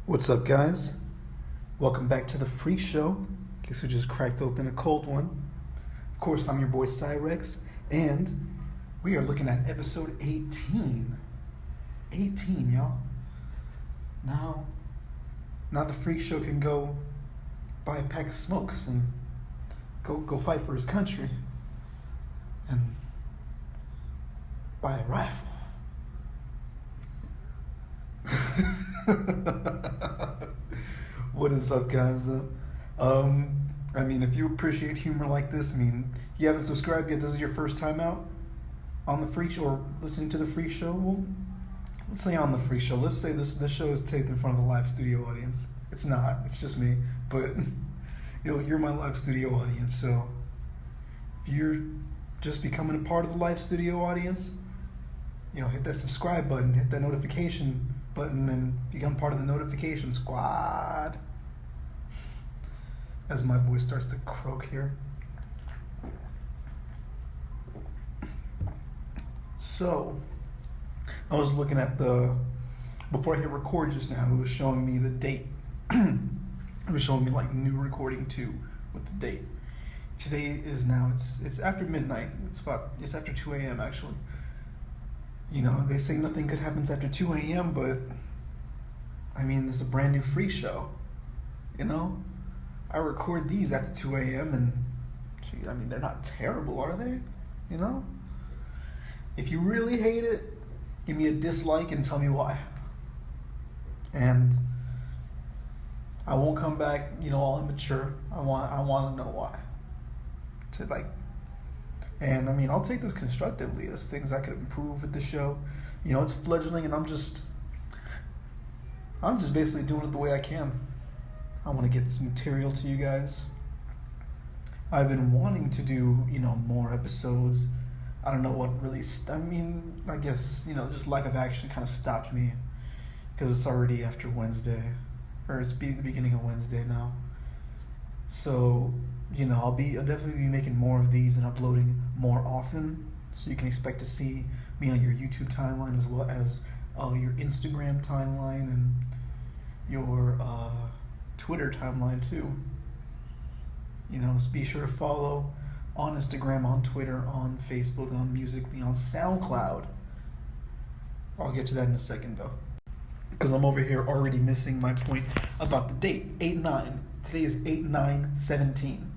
What's up, guys? Welcome back to the Free Show. Guess who just cracked open a cold one? Of course, I'm your boy Cyrex, and we are looking at episode 18. 18, y'all. Now the Free Show can go buy a pack of smokes and go fight for his country and buy a rifle. What is up, guys? If you appreciate humor like this, you haven't subscribed yet, this is your first time out on the Free Show or listening to the Free Show. Well, let's say on the Free Show. Let's say this show is taped in front of a live studio audience. It's not. It's just me. But you're my live studio audience. So if you're just becoming a part of the live studio audience, hit that subscribe button, hit that notification button, and become part of the notification squad. As my voice starts to croak here. So, I was looking at before I hit record just now, it was showing me the date. It was showing me like new recording 2 with the date. Today is now, it's after midnight. It's after 2 a.m. actually. They say nothing good happens after 2 a.m., but this is a brand new Free Show. I record these after 2 a.m. and they're not terrible, are they? If you really hate it, give me a dislike and tell me why. And I won't come back, all immature. I want to know why. And I'll take this constructively as things I could improve with the show. It's fledgling, and I'm just basically doing it the way I can. I want to get this material to you guys. I've been wanting to do, more episodes. I don't know what really, I guess, just lack of action kind of stopped me because it's already after Wednesday, or it's the beginning of Wednesday now. So, I'll definitely be making more of these and uploading more often. So you can expect to see me on your YouTube timeline as well as your Instagram timeline and your Twitter timeline too. So be sure to follow on Instagram, on Twitter, on Facebook, on Musical.ly, on SoundCloud. I'll get to that in a second though, because I'm over here already missing my point about the date, 8/9. Today is 8/9/17.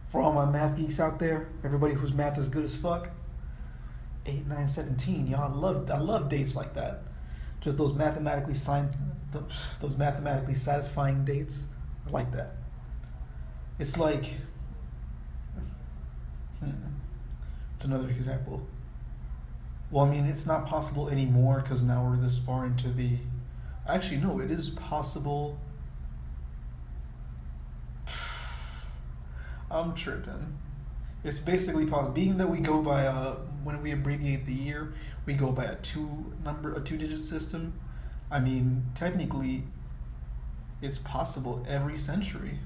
For all my math geeks out there, everybody whose math is good as fuck, 8/9/17. Y'all, I love dates like that. Just those mathematically satisfying dates. I like that. It's like, it's another example. Well, it's not possible anymore because now we're this far into the. Actually, no, it is possible. I'm tripping. It's basically possible. Being that we go by when we abbreviate the year, we go by a two-digit system. Technically, it's possible every century,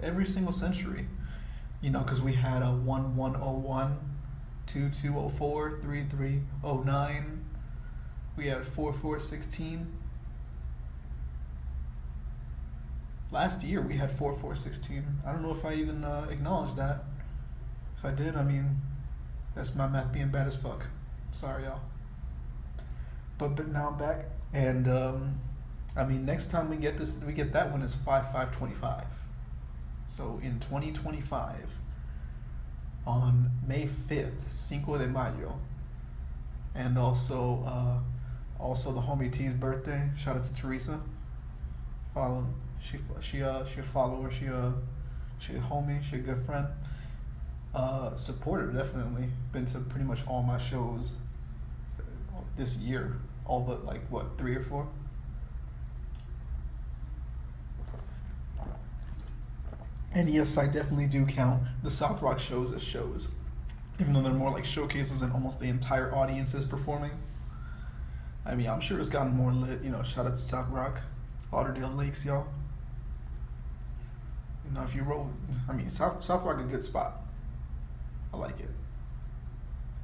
every single century. Because we had a 1101, 2204, 3309. We had 4416. Last year we had 4416. I don't know if I even acknowledged that. If I did, that's my math being bad as fuck. Sorry, y'all. But now I'm back, and next time we get that one is 5525. So in 2025, on May 5th, Cinco de Mayo, and also the homie T's birthday. Shout out to Teresa. Follow. She a follower. She a homie. She a good friend. Supporter, definitely. Been to pretty much all my shows this year. All but 3 or 4. And yes, I definitely do count the South Rock shows as shows, even though they're more like showcases and almost the entire audience is performing. I'm sure it's gotten more lit. Shout out to South Rock, Lauderdale Lakes, y'all. If you roll, South Rock a good spot. I like it.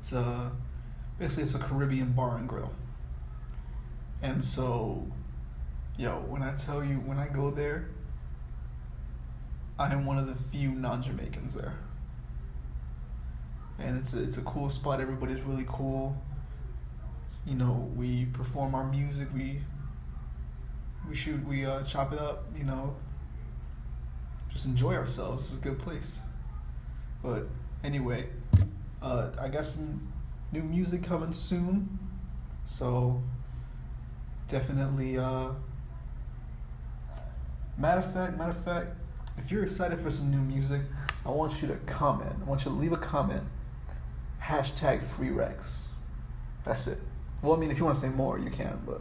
It's basically it's a Caribbean bar and grill. And so Yo, when I tell you, when I go there, I am one of the few non-Jamaicans there, and it's a cool spot. Everybody's really cool. You know, we perform our music. We chop it up. You know, just enjoy ourselves. It's a good place. But anyway, I got some new music coming soon, so definitely. Matter of fact, if you're excited for some new music, I want you to comment. I want you to leave a comment. Hashtag FreeRex. That's it. Well, I mean, if you want to say more, you can, but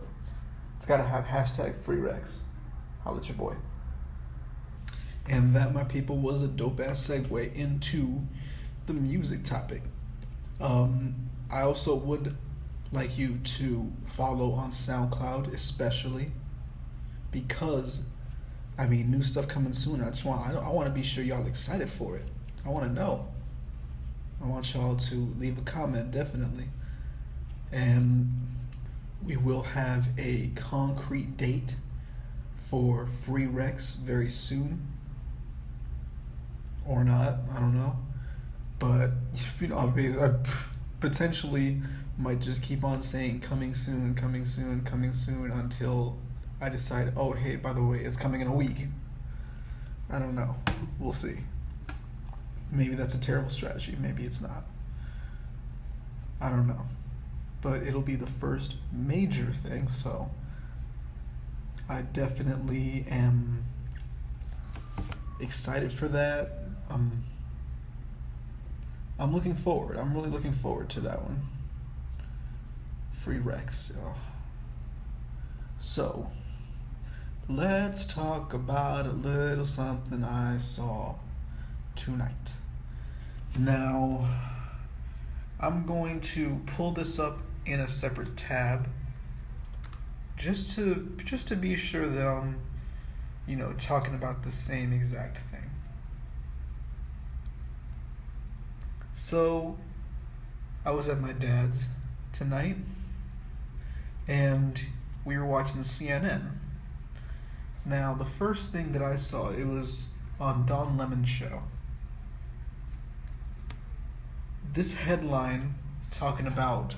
it's got to have hashtag FreeRex. Holla at your boy. And that, my people, was a dope-ass segue into the music topic. I also would like you to follow on SoundCloud, especially because, I mean, new stuff coming soon. I want to be sure y'all excited for it. I want to know. I want y'all to leave a comment, definitely. And we will have a concrete date for Free Rex very soon. Or not, I don't know. But, you know, I potentially might just keep on saying coming soon, coming soon, coming soon until I decide, oh, hey, by the way, it's coming in a week. I don't know. We'll see. Maybe that's a terrible strategy. Maybe it's not. I don't know. But it'll be the first major thing, so I definitely am excited for that. I'm looking forward. I'm really looking forward to that one. Free Rex. So, let's talk about a little something I saw tonight. Now, I'm going to pull this up in a separate tab just to be sure that I'm, you know, talking about the same exact thing. So, I was at my dad's tonight, and we were watching CNN. Now, the first thing that I saw, it was on Don Lemon's show. This headline talking about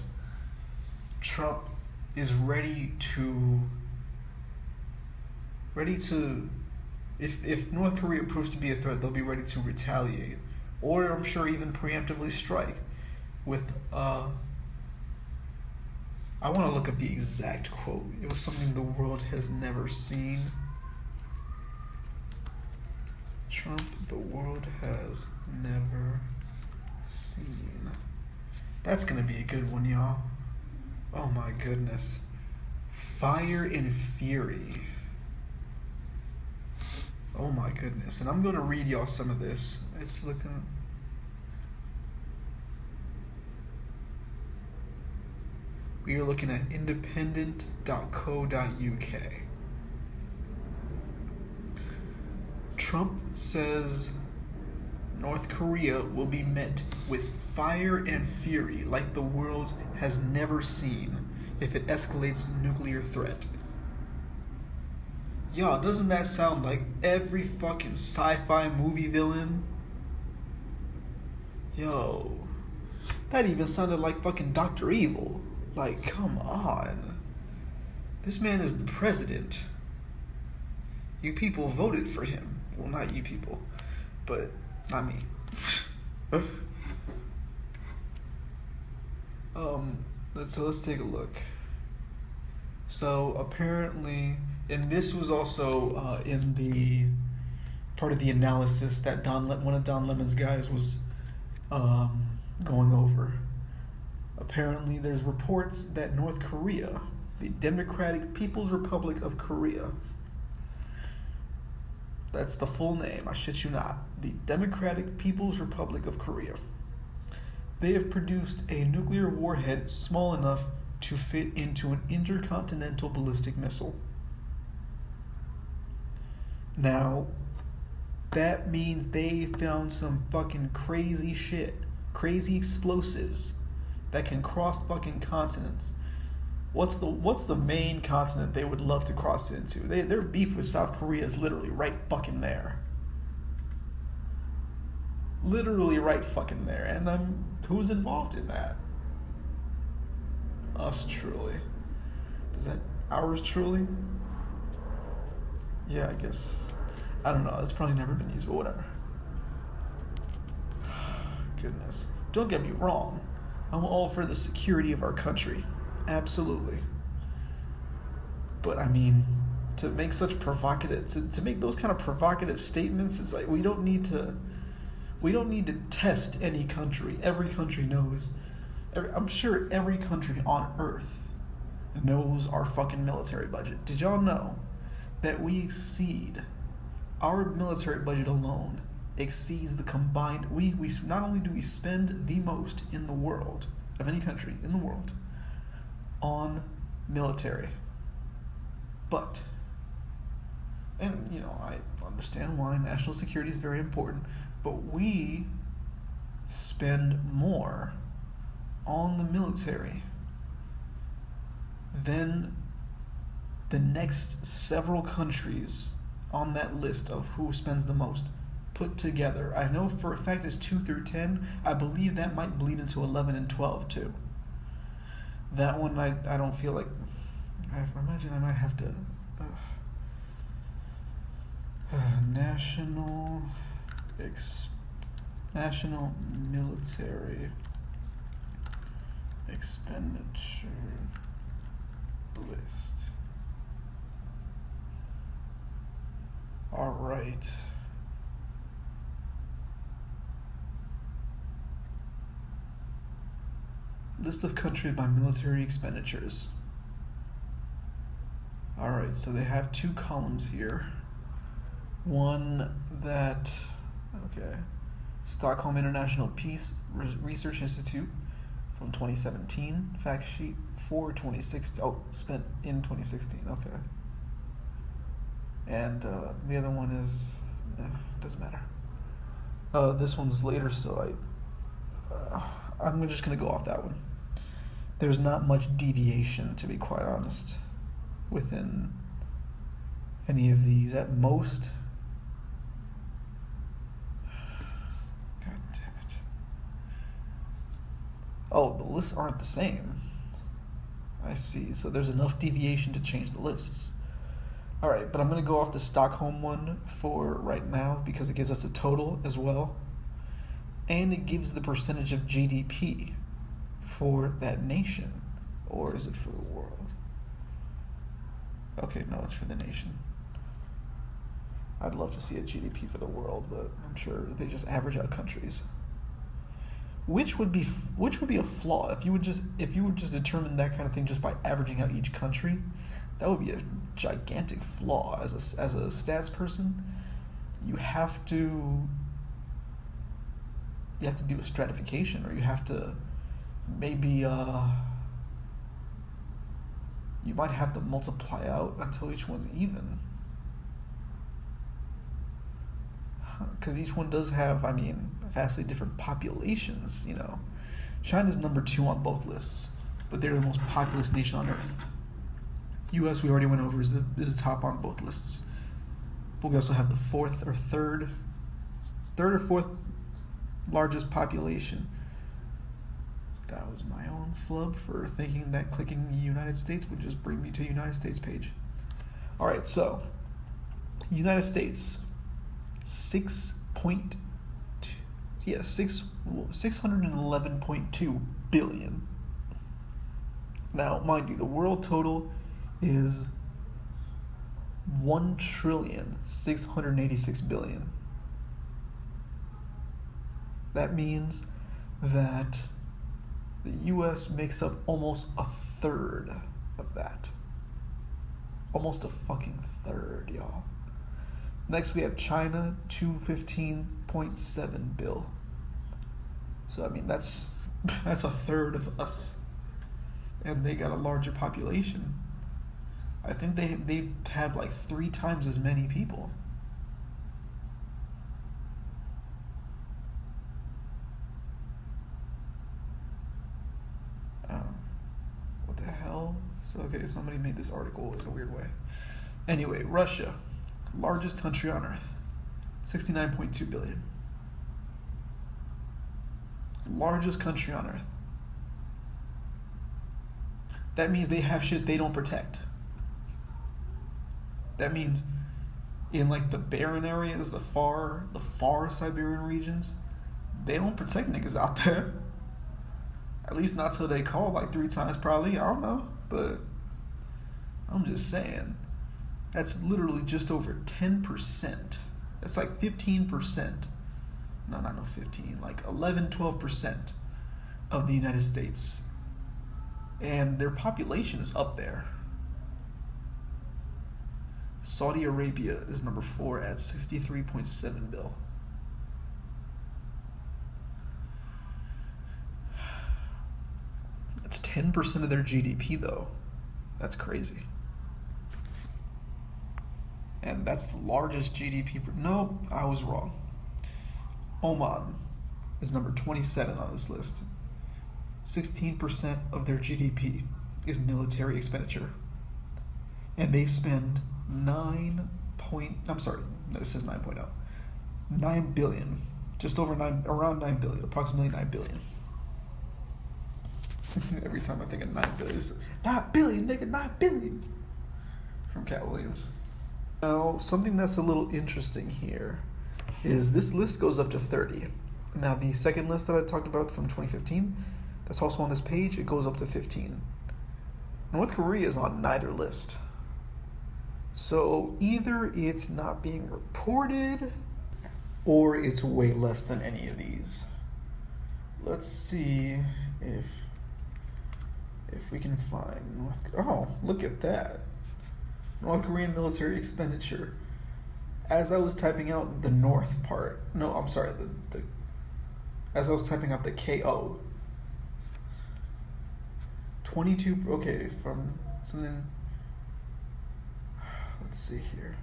Trump is ready to if North Korea proves to be a threat, they'll be ready to retaliate, or I'm sure even preemptively strike with I want to look up the exact quote. It was something the world has never seen. Trump, the world has never seen. That's gonna be a good one, y'all. Oh my goodness. Fire and fury. Oh my goodness. And I'm gonna read y'all some of this. It's looking. We are looking at independent.co.uk. Trump says North Korea will be met with fire and fury like the world has never seen if it escalates nuclear threat. Y'all, doesn't that sound like every fucking sci-fi movie villain? Yo, that even sounded like fucking Dr. Evil. Like, come on. This man is the president. You people voted for him. Well, not you people, but not me. Let's take a look. So apparently, and this was also in the part of the analysis that one of Don Lemon's guys was going over. Apparently, there's reports that North Korea, the Democratic People's Republic of Korea, that's the full name, I shit you not, the Democratic People's Republic of Korea, they have produced a nuclear warhead small enough to fit into an intercontinental ballistic missile. Now, that means they found some fucking crazy shit, crazy explosives that can cross fucking continents. What's the main continent they would love to cross into? Their beef with South Korea is literally right fucking there. Literally right fucking there. And who's involved in that? Us truly. Is that ours truly? Yeah, I guess. I don't know. It's probably never been used, but whatever. Goodness. Don't get me wrong. I'm all for the security of our country. Absolutely. But I mean, to make such provocative, to make those kind of provocative statements, it's like we don't need to test any country. Every country knows. I'm sure every country on Earth knows our fucking military budget. Did y'all know that our military budget alone exceeds the combined, we not only do we spend the most in the world, of any country in the world, on military, but, and I understand why national security is very important, but we spend more on the military than the next several countries on that list of who spends the most put together. I know for a fact it's 2 through 10. I believe that might bleed into 11 and 12 too. That one I don't feel like, I imagine I might have to national military expenditure list. All right. List of countries by military expenditures. All right, so they have two columns here. One that, okay, Stockholm International Peace Research Institute from 2017, fact sheet for 2016. Oh, spent in 2016, okay. And the other one is, doesn't matter. This one's later, so I'm just gonna go off that one. There's not much deviation, to be quite honest, within any of these. At most, God damn it. Oh, the lists aren't the same. I see. So there's enough deviation to change the lists. All right, but I'm going to go off the Stockholm one for right now because it gives us a total as well. And it gives the percentage of GDP for that nation. Or is it for the world? Okay, no, it's for the nation. I'd love to see a GDP for the world, but I'm sure they just average out countries. Which would be a flaw if you would just determine that kind of thing just by averaging out each country. That would be a gigantic flaw as a stats person. You have to do a stratification, or you have to maybe you might have to multiply out until each one's even. Because each one does have, vastly different populations, China's number 2 on both lists, but they're the most populous nation on Earth. U.S. we already went over is the top on both lists. But we also have the third or fourth largest population. That was my own flub for thinking that clicking the United States would just bring me to the United States page. All right, so United States, 611.2 billion. Now, mind you, the world total is 1,686 billion. That means that the U.S. makes up almost a third of that. Almost a fucking third, y'all. Next we have China, 215.7 bill. So that's a third of us. And they got a larger population. I think they have like 3 times as many people. What the hell? So, okay, somebody made this article in a weird way. Anyway, Russia, largest country on Earth, 69.2 billion. Largest country on Earth. That means they have shit they don't protect. That means in like the barren areas, the far Siberian regions, they don't protect niggas out there. At least not till they call like 3 times probably. I don't know. But I'm just saying. That's literally just over 10%. That's like 15%. No, not 15. Like 11, 12% of the United States. And their population is up there. Saudi Arabia is number 4 at 63.7 bill. That's 10% of their GDP though. That's crazy. And that's the largest GDP. No, I was wrong. Oman is number 27 on this list. 16% of their GDP is military expenditure. And they spend 9 billion. Just over around 9 billion, approximately 9 billion. Every time I think of 9 billion, it's 9 billion, nigga, 9 billion. From Cat Williams. Now, something that's a little interesting here is this list goes up to 30. Now, the second list that I talked about from 2015, that's also on this page, it goes up to 15. North Korea is on neither list. So either it's not being reported or it's way less than any of these. Let's see if we can find oh, look at that. North Korean military expenditure. As I was typing out the north part, no, I'm sorry, as I was typing out the KO, 22, okay, from something, let's see here.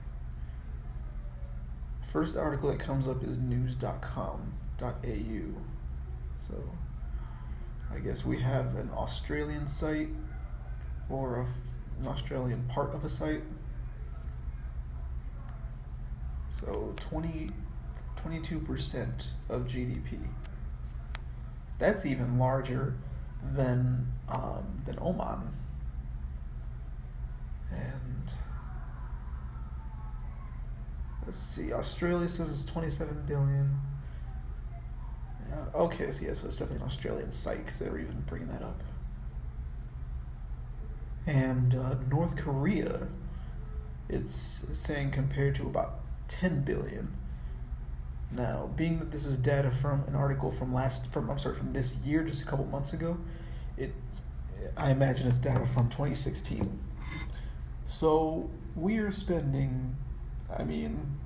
First article that comes up is news.com.au. So I guess we have an Australian site or an Australian part of a site. So 22% of GDP. That's even larger than Oman. And let's see, Australia says it's 27 billion. Okay, so yeah, so it's definitely an Australian site because they were even bringing that up. And North Korea, it's saying compared to about 10 billion. Now, being that this is data from an article from this year, just a couple months ago, I imagine it's data from 2016. So we are spending, I mean,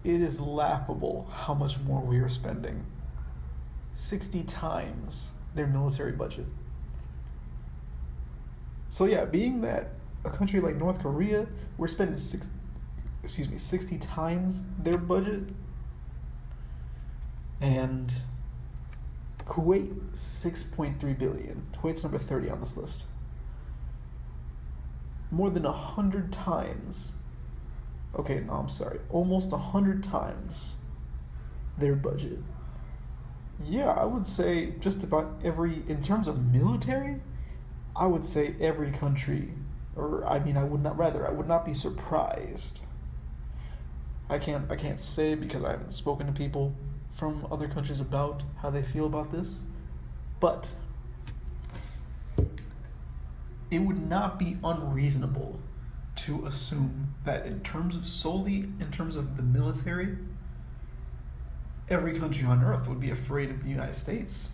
it is laughable how much more we are spending. 60 times their military budget. So yeah, being that a country like North Korea, we're spending 60 times their budget. And Kuwait, 6.3 billion. Kuwait's number 30 on this list. More than 100 times. Okay, no, I'm sorry. Almost 100 times their budget. Yeah, I would say just about in terms of military, I would say every country, I would not be surprised. I can't say because I haven't spoken to people from other countries about how they feel about this, but it would not be unreasonable to assume that in terms of the military, every country on earth would be afraid of the United States.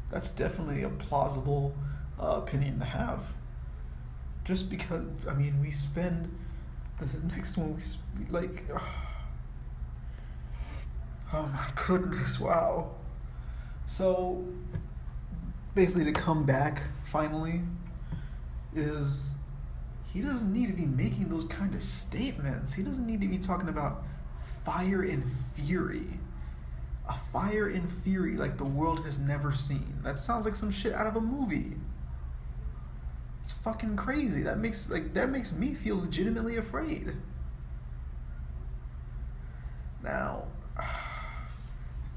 That's definitely a plausible opinion to have. Just because, I mean, we spend the next one, oh my goodness, wow. So basically, to come back finally is he doesn't need to be making those kind of statements. He doesn't need to be talking about fire and fury. A fire and fury like the world has never seen. That sounds like some shit out of a movie. It's fucking crazy. That makes me feel legitimately afraid. Now,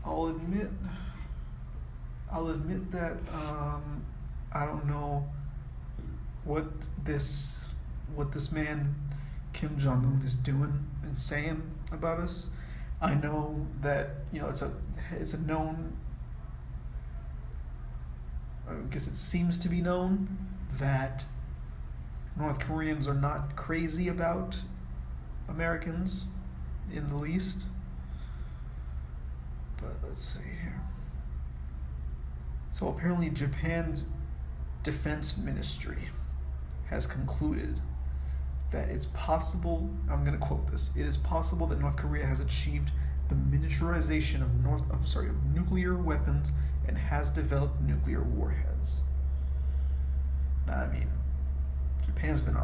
I'll admit that I don't know what this man Kim Jong-un is doing and saying about us. I know that it's a known. I guess it seems to be known that North Koreans are not crazy about Americans in the least. But let's see here. So apparently Japan's defense ministry has concluded that it's possible, I'm going to quote this, it is possible that North Korea has achieved the miniaturization of nuclear weapons and has developed nuclear warheads. Now, I mean, Japan's been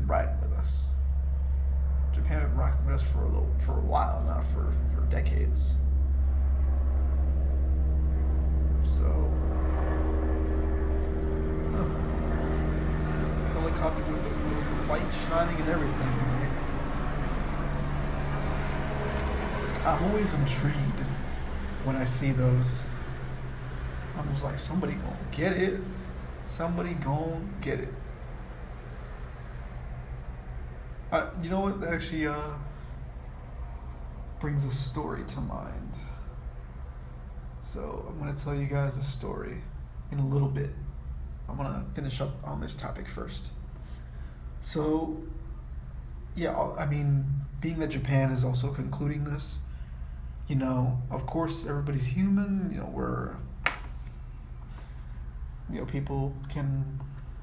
riding with us. Japan been rocking with us for a while now, for decades. So, helicopter with the light shining and everything, right? I'm always intrigued when I see those. I'm just like, somebody gonna get it. Somebody gonna get it. You know what? That actually brings a story to mind. So I'm gonna tell you guys a story in a little bit. I'm gonna finish up on this topic first. So, yeah, I mean, being that Japan is also concluding this, of course, everybody's human. People can,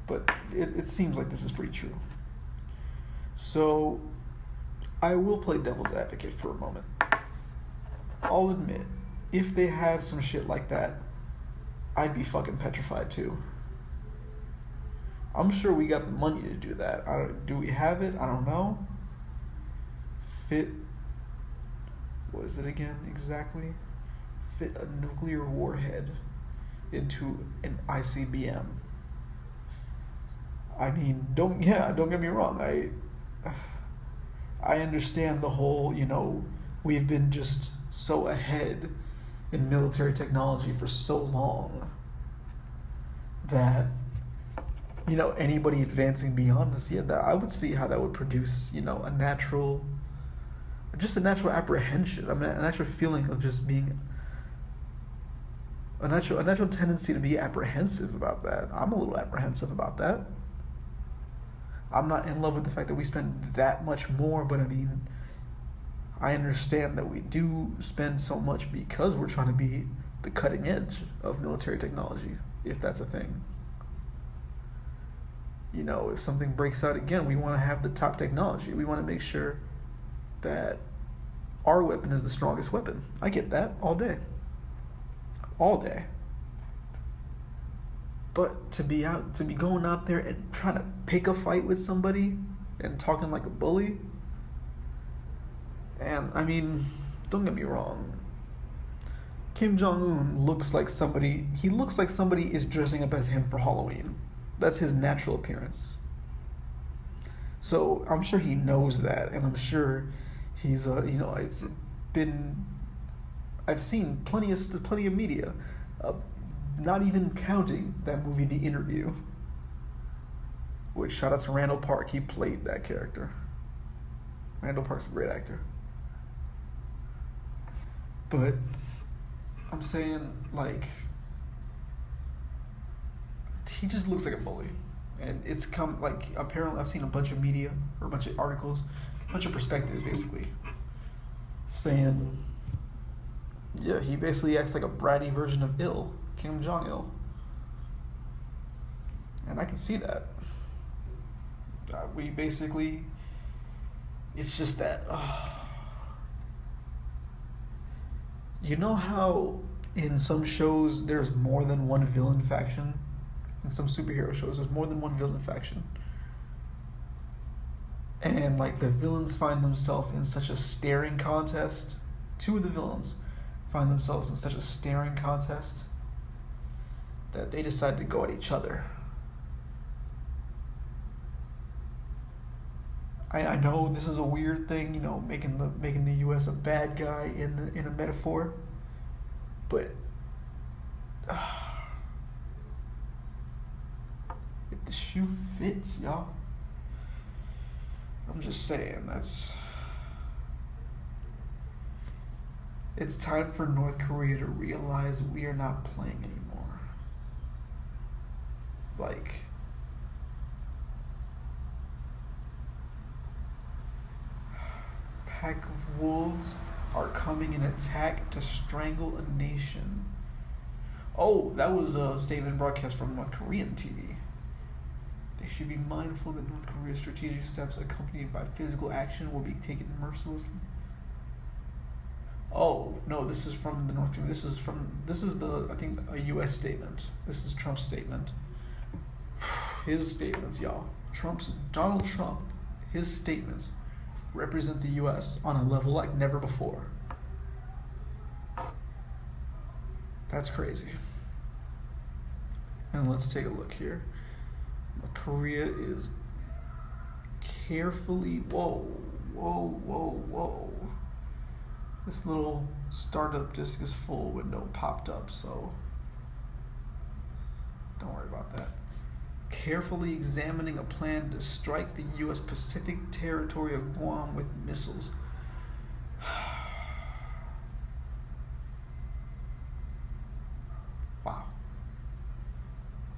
but it seems like this is pretty true. So, I will play devil's advocate for a moment. I'll admit, if they have some shit like that, I'd be fucking petrified too. I'm sure we got the money to do that. Do we have it? I don't know. What is it again exactly? Fit a nuclear warhead into an ICBM. I mean, don't get me wrong. I understand the whole, we've been just so ahead in military technology for so long that, anybody advancing beyond us, I would see how that would produce, a natural apprehension. I mean, a natural feeling of just being a natural tendency to be apprehensive about that. I'm a little apprehensive about that. I'm not in love with the fact that we spend that much more, but I mean, I understand that we do spend so much because we're trying to be the cutting edge of military technology, if that's a thing. If something breaks out again, we want to have the top technology. We want to make sure that our weapon is the strongest weapon. I get that all day. All day. But to be going out there and trying to pick a fight with somebody and talking like a bully, and I mean, don't get me wrong, Kim Jong-un looks like somebody is dressing up as him for Halloween. That's his natural appearance. So I'm sure he knows that, and I'm sure he's I've seen plenty of media, not even counting that movie, The Interview, which, shout out to Randall Park, he played that character. Randall Park's a great actor. But I'm saying, he just looks like a bully. And it's apparently I've seen a bunch of media, or a bunch of articles, a bunch of perspectives basically, saying, yeah, he basically acts like a bratty version of Kim Jong-il. And I can see that. It's just that, you know how in some shows there's more than one villain faction? In some superhero shows, there's more than one villain faction. And the villains find themselves in such a staring contest. Two of the villains find themselves in such a staring contest that they decide to go at each other. I know this is a weird thing, you know, making the U.S. a bad guy in a metaphor, but if the shoe fits, y'all, I'm just saying it's time for North Korea to realize we are not playing anymore. Like, pack of wolves are coming in attack to strangle a nation. Oh, that was a statement broadcast from North Korean TV. They should be mindful that North Korea's strategic steps accompanied by physical action will be taken mercilessly. Oh, no, this is from the North Korea. This is the, I think, a U.S. statement. This is Trump's statement. His statements, y'all. Donald Trump, his statements represent the U.S. on a level like never before. That's crazy. And let's take a look here. North Korea is carefully, whoa. This little startup disk is full window popped up, so don't worry about that. Carefully examining a plan to strike the U.S. Pacific territory of Guam with missiles. Wow.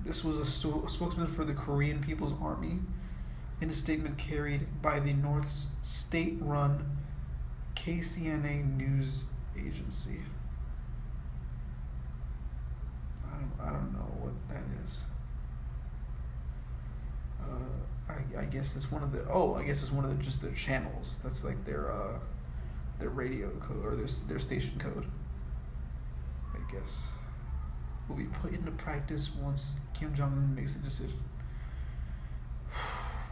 This was a spokesman for the Korean People's Army in a statement carried by the North's state-run KCNA news agency. I don't know what that is. I guess it's one of the just their channels. That's like their radio code or their station code. I guess will be put into practice once Kim Jong-un makes a decision.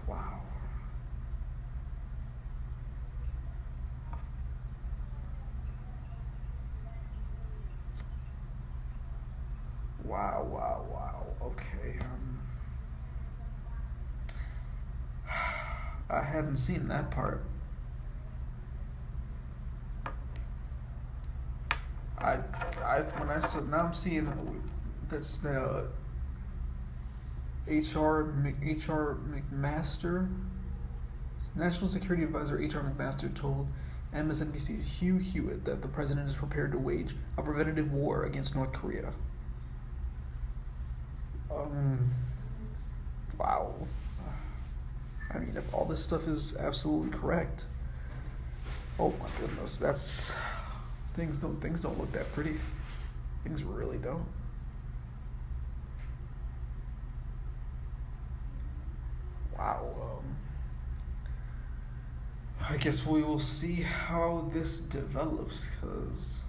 Wow. Wow. Okay. I hadn't seen that part. When I saw, now I'm seeing that's the HR McMaster, National Security Advisor HR McMaster told MSNBC's Hugh Hewitt that the president is prepared to wage a preventative war against North Korea. Wow. I mean, if all this stuff is absolutely correct, oh my goodness, things don't look that pretty. Things really don't. Wow. I guess we will see how this develops, because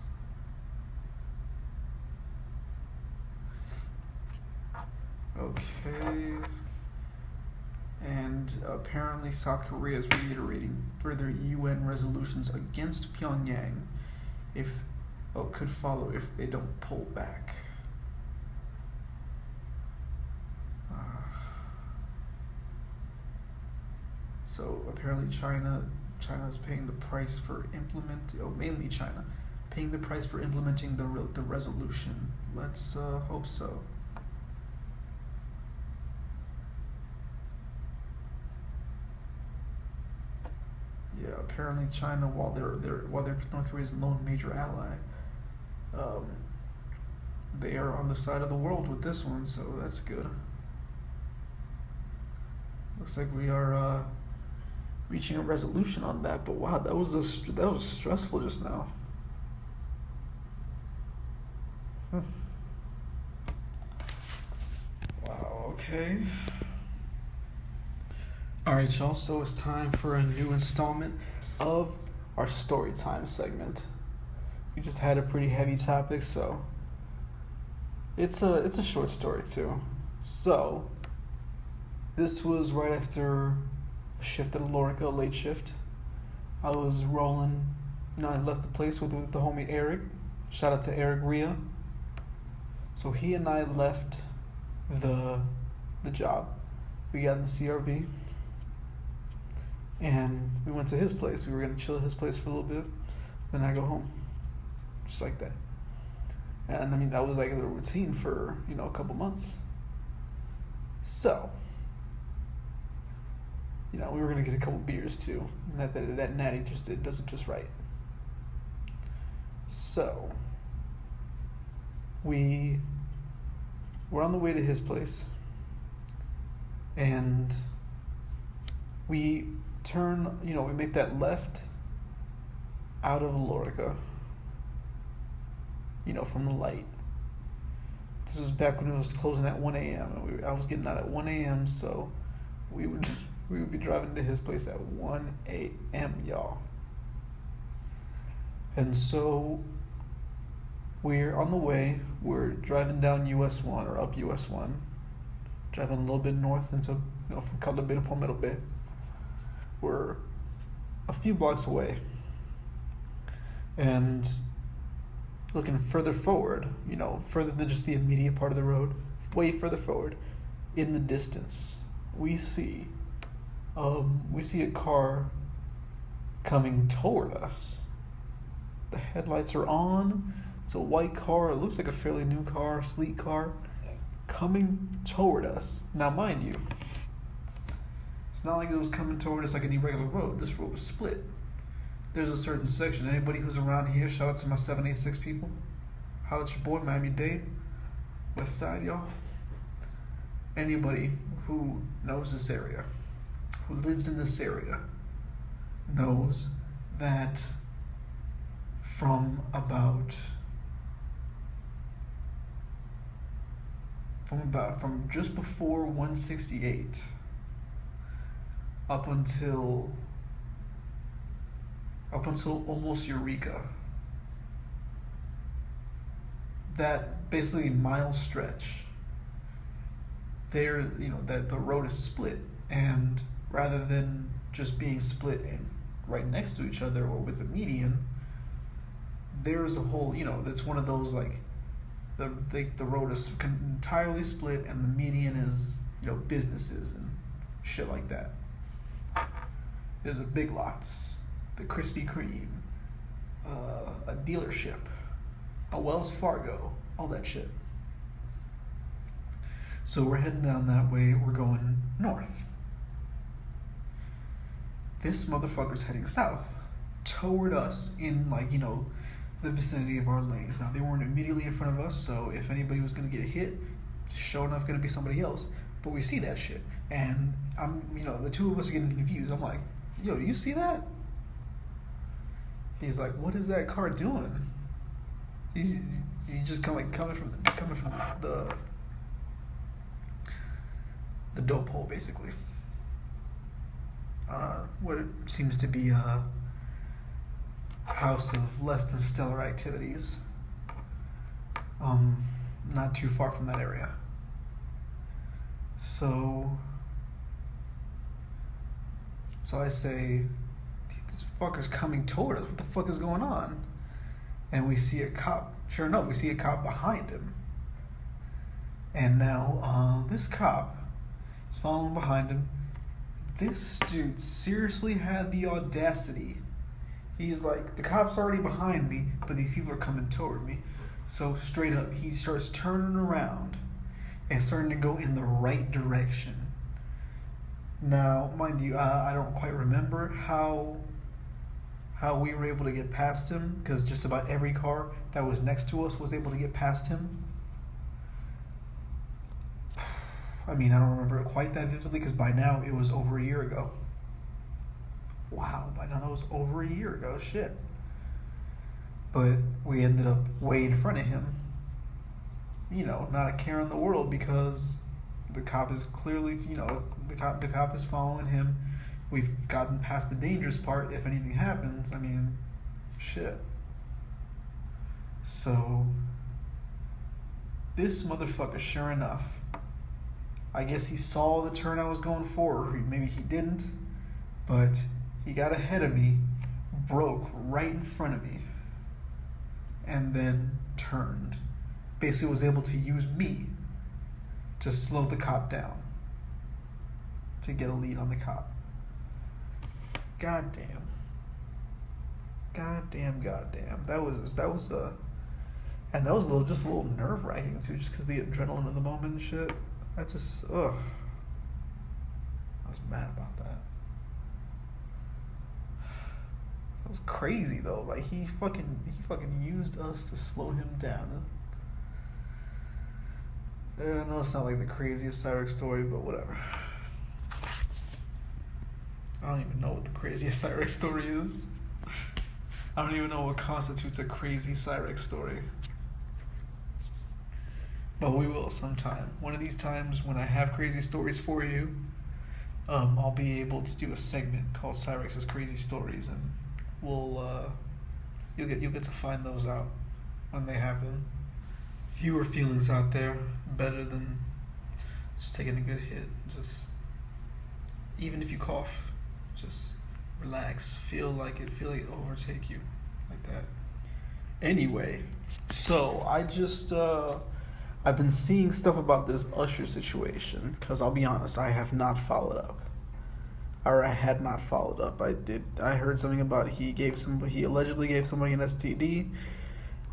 okay. And apparently South Korea is reiterating further UN resolutions against Pyongyang could follow if they don't pull back. So apparently China's paying the price for mainly China, paying the price for implementing the resolution. Let's hope so. Yeah, apparently China, while they're North Korea's lone major ally, they are on the side of the world with this one, so that's good. Looks like we are reaching a resolution on that. But wow, that was stressful just now. Wow. Okay. Alright, y'all, so it's time for a new installment of our story time segment. We just had a pretty heavy topic, so it's a short story too. So this was right after a shift at Lorica, a late shift. I was rolling, I left the place with the homie Eric. Shout out to Eric Rhea. So he and I left the job. We got in the CRV. And we went to his place. We were gonna chill at his place for a little bit. Then I go home, just like that. And I mean that was like a routine for a couple months. So, we were gonna get a couple beers too. And that natty it does it just right. So, we were on the way to his place, and we turn. We make that left out of Lorica. From the light. This was back when it was closing at 1 a.m. and I was getting out at 1 a.m. So we would be driving to his place at 1 a.m. y'all. And so we're on the way. We're driving down US 1 or up US 1, driving a little bit north into from Cutler Bay to Palmetto Bay. We're a few blocks away, and looking further forward, further than just the immediate part of the road, way further forward, in the distance, we see a car coming toward us. The headlights are on. It's a white car. It looks like a fairly new car, sleek car, coming toward us. Now, mind you, it's not like it was coming toward us like any regular road. This road was split. There's a certain section. Anybody who's around here, shout out to my 786 people. Holla at your boy, Miami-Dade, West Side, y'all. Anybody who knows this area, who lives in this area, knows that from just before 168 up until almost Eureka, that basically mile stretch there, that the road is split, and rather than just being split and right next to each other or with a median, there's a whole, that's one of those like the road is entirely split and the median is businesses and shit like that. There's a Big Lots, the Krispy Kreme, a dealership, a Wells Fargo, all that shit. So we're heading down that way. We're going north. This motherfucker's heading south toward us in the vicinity of our lanes. Now, they weren't immediately in front of us, so if anybody was going to get hit, sure enough going to be somebody else. But we see that shit, and the two of us are getting confused. I'm like, yo, do you see that? He's like, what is that car doing? He's just coming from the dope hole, basically. What it seems to be a house of less than stellar activities. Not too far from that area. So I say, this fucker's coming toward us. What the fuck is going on? And we see a cop. Sure enough, we see a cop behind him. And now this cop is following behind him. This dude seriously had the audacity. He's like, the cop's already behind me, but these people are coming toward me. So straight up, he starts turning around and starting to go in the right direction. Now, mind you, I don't quite remember how we were able to get past him, because just about every car that was next to us was able to get past him. I mean, I don't remember it quite that vividly, because by now it was over a year ago. Wow, by now that was over a year ago, shit. But we ended up way in front of him. Not a care in the world, because the cop is clearly, the cop is following him. We've gotten past the dangerous part. If anything happens, I mean, shit. So, this motherfucker, sure enough, I guess he saw the turn I was going for, or maybe he didn't, but he got ahead of me, broke right in front of me, and then turned. Basically was able to use me to slow the cop down, to get a lead on the cop. goddamn. Goddamn. That was and that was just a little nerve wracking too, just because the adrenaline of the moment and shit. I just, ugh. I was mad about that. That was crazy though. Like he fucking used us to slow him down. I know it's not like the craziest Cyrex story, but whatever. I don't even know what the craziest Cyrex story is. I don't even know what constitutes a crazy Cyrex story. But we will sometime. One of these times when I have crazy stories for you, I'll be able to do a segment called Cyrex's Crazy Stories, and you'll get to find those out when they happen. Fewer feelings out there, better than just taking a good hit. Just even if you cough, just relax. Feel like it overtake you like that. Anyway, so I've been seeing stuff about this Usher situation, because I'll be honest, I have not followed up. Or I had not followed up. I heard something about he allegedly gave somebody an STD.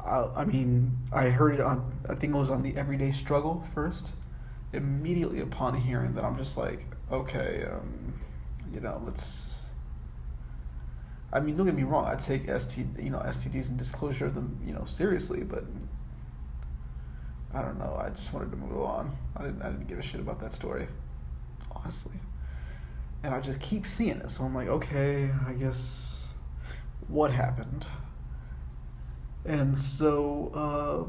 I heard it I think it was on the Everyday Struggle first. Immediately upon hearing that, I'm just like, okay, let's. Don't get me wrong. I take STDs and disclosure of them, seriously, but I don't know. I just wanted to move on. I didn't give a shit about that story, honestly. And I just keep seeing it, so I'm like, okay, I guess what happened? And so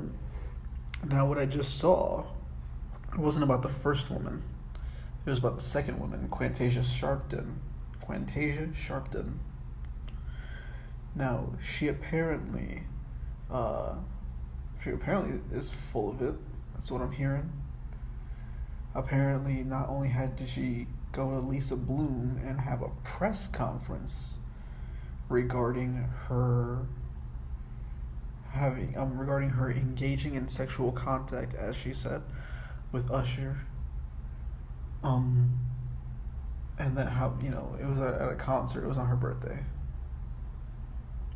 now what I just saw, it wasn't about the first woman. It was about the second woman, Quantasia Sharpton. Now she apparently is full of it. That's what I'm hearing. Apparently, not only did she go to Lisa Bloom and have a press conference regarding her engaging in sexual contact, as she said, with Usher. And then how, it was at a concert. It was on her birthday.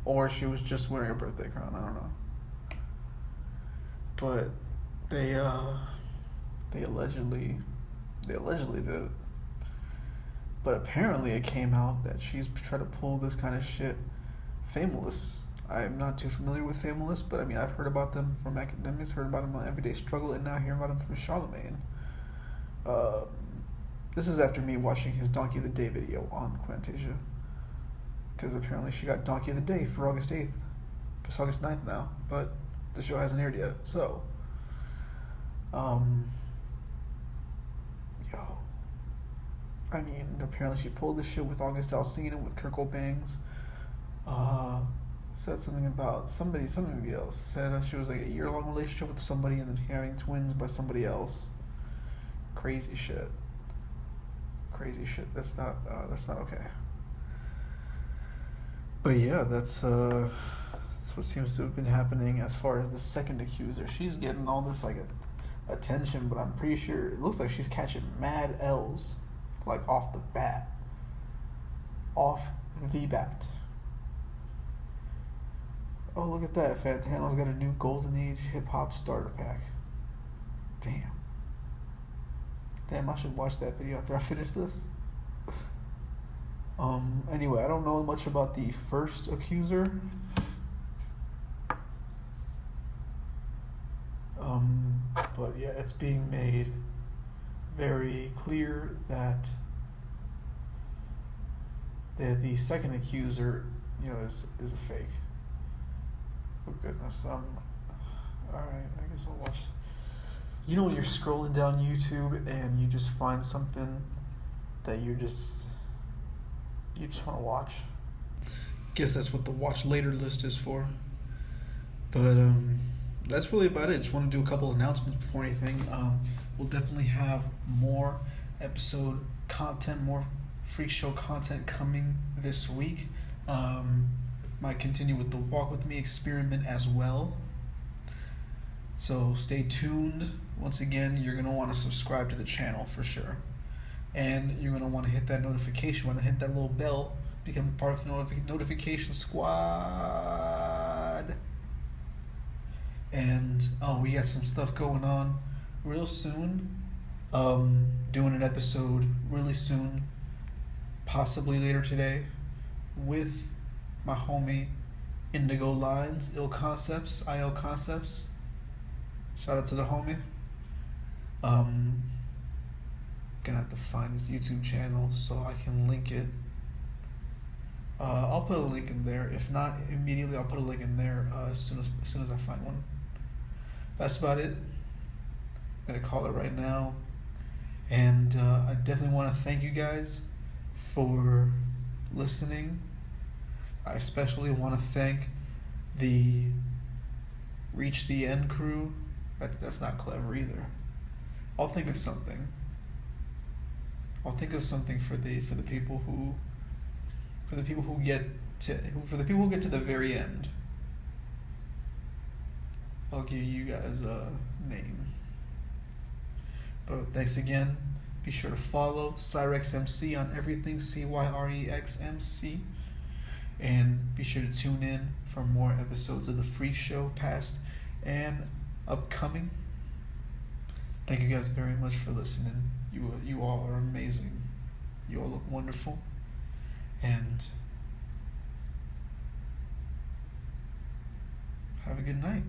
Or she was just wearing a birthday crown. I don't know. But they allegedly did it. But apparently it came out that she's trying to pull this kind of shit. Famous. I'm not too familiar with Famous, but I've heard about them from academics, heard about them on Everyday Struggle, and now hearing about them from Charlemagne. This is after me watching his Donkey of the Day video on Quantasia. Because apparently she got Donkey of the Day for August 8th. It's August 9th now, but the show hasn't aired yet. So, apparently she pulled this shit with August Alsina, with Kurt Bangs. Said something about somebody else. Said she was like a year-long relationship with somebody and then having twins by somebody else. Crazy shit. That's not okay. But yeah, that's what seems to have been happening as far as the second accuser. She's getting all this attention, but I'm pretty sure it looks like she's catching mad L's, like off the bat. Oh, look at that! Fantano's got a new Golden Age hip hop starter pack. Damn! I should watch that video after I finish this. Anyway, I don't know much about the first accuser. But yeah, it's being made very clear that the second accuser, is a fake. Oh goodness. All right, I guess I'll watch. When you're scrolling down YouTube and you just find something that you just want to watch. Guess that's what the watch later list is for. But that's really about it. Just want to do a couple announcements before anything. We'll definitely have more episode content, more freak show content coming this week. Might continue with the Walk With Me experiment as well. So stay tuned. Once again, you're going to want to subscribe to the channel for sure. And you're going to want to hit that notification, want to hit that little bell become part of the notification squad. And we got some stuff going on real soon. Doing an episode really soon, possibly later today, with my homie Indigo Lines, IL Concepts. Shout out to the homie. Gonna have to find his YouTube channel so I can link it. I'll put a link in there. If not immediately, I'll put a link in there as soon as I find one. That's about it. I'm gonna call it right now. And I definitely want to thank you guys for listening. I especially want to thank the Reach the End crew. That's not clever either. I'll think of something. I'll think of something for the people who get to the very end. I'll give you guys a name. But thanks again. Be sure to follow CyrexMC on everything, CYREXMC. And be sure to tune in for more episodes of the free show, past and upcoming. Thank you guys very much for listening. You all are amazing. You all look wonderful. And have a good night.